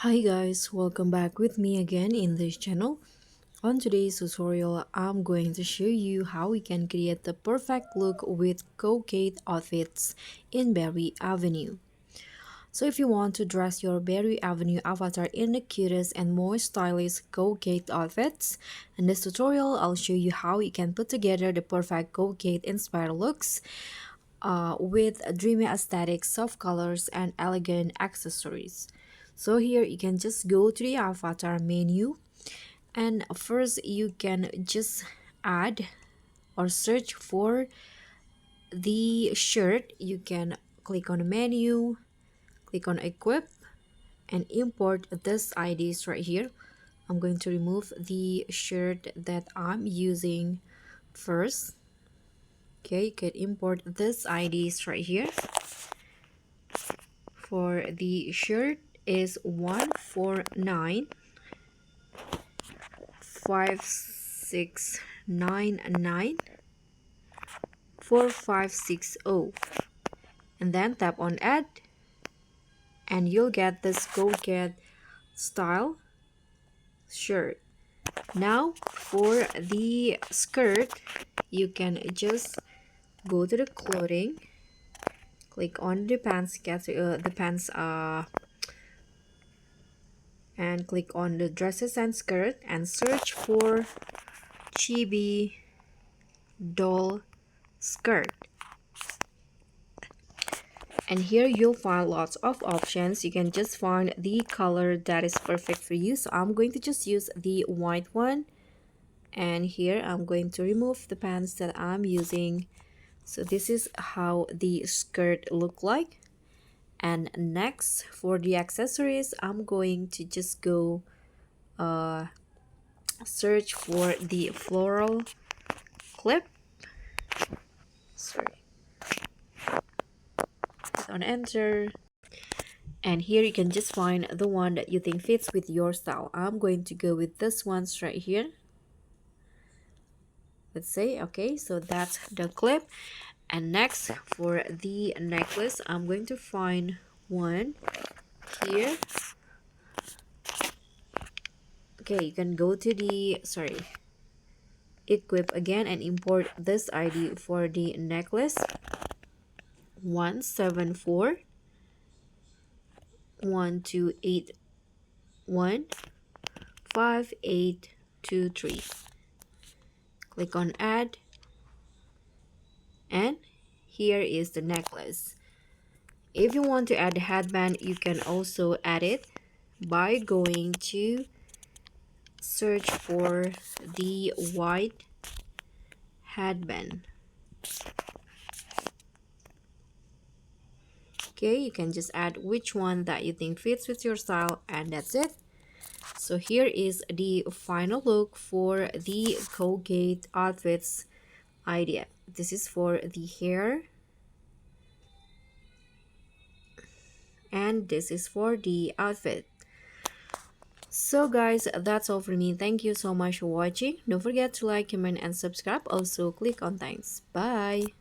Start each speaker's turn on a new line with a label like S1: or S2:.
S1: Hi guys, welcome back with me again in this channel. On today's tutorial, I'm going to show you how we can create the perfect look with Coquette outfits in Berry Avenue. So if you want to dress your Berry Avenue avatar in the cutest and most stylish Coquette outfits, in this tutorial, I'll show you how you can put together the perfect Coquette-inspired looks with dreamy aesthetics, soft colors, and elegant accessories. So here you can just go to the avatar menu, and first you can just add or search for the shirt. You can click on the menu, click on equip, and import this IDs right here. I'm going to remove the shirt that I'm using first. Okay, you can import this IDs right here. For the shirt is 14956994560, and then tap on add, and you'll get this Coquette style shirt. Now for the skirt, you can just go to the clothing, click on the pants and click on the dresses and skirt and search for chibi doll skirt. And here you'll find lots of options. You can just find the color that is perfect for you. So I'm going to just use the white one, and here I'm going to remove the pants that I'm using. So this is how the skirt look like. And next, for the accessories, I'm going to just go search for the floral clip. Sorry, click on enter, and here you can just find the one that you think fits with your style. I'm going to go with this ones right here. Let's say okay, so that's the clip. And next, for the necklace, I'm going to find one here. Okay, you can go to the equip again and import this ID for the necklace. 17412815823. Click on add, and here is the necklace. If you want to add the headband, you can also add it by going to search for the white headband. Okay, you can just add which one that you think fits with your style, and that's it. So here is the final look for the Coquette outfits idea. This is for the hair, and this is for the outfit. So guys, that's all for me. Thank you so much for watching. Don't forget to like, comment, and subscribe. Also click on thanks. Bye.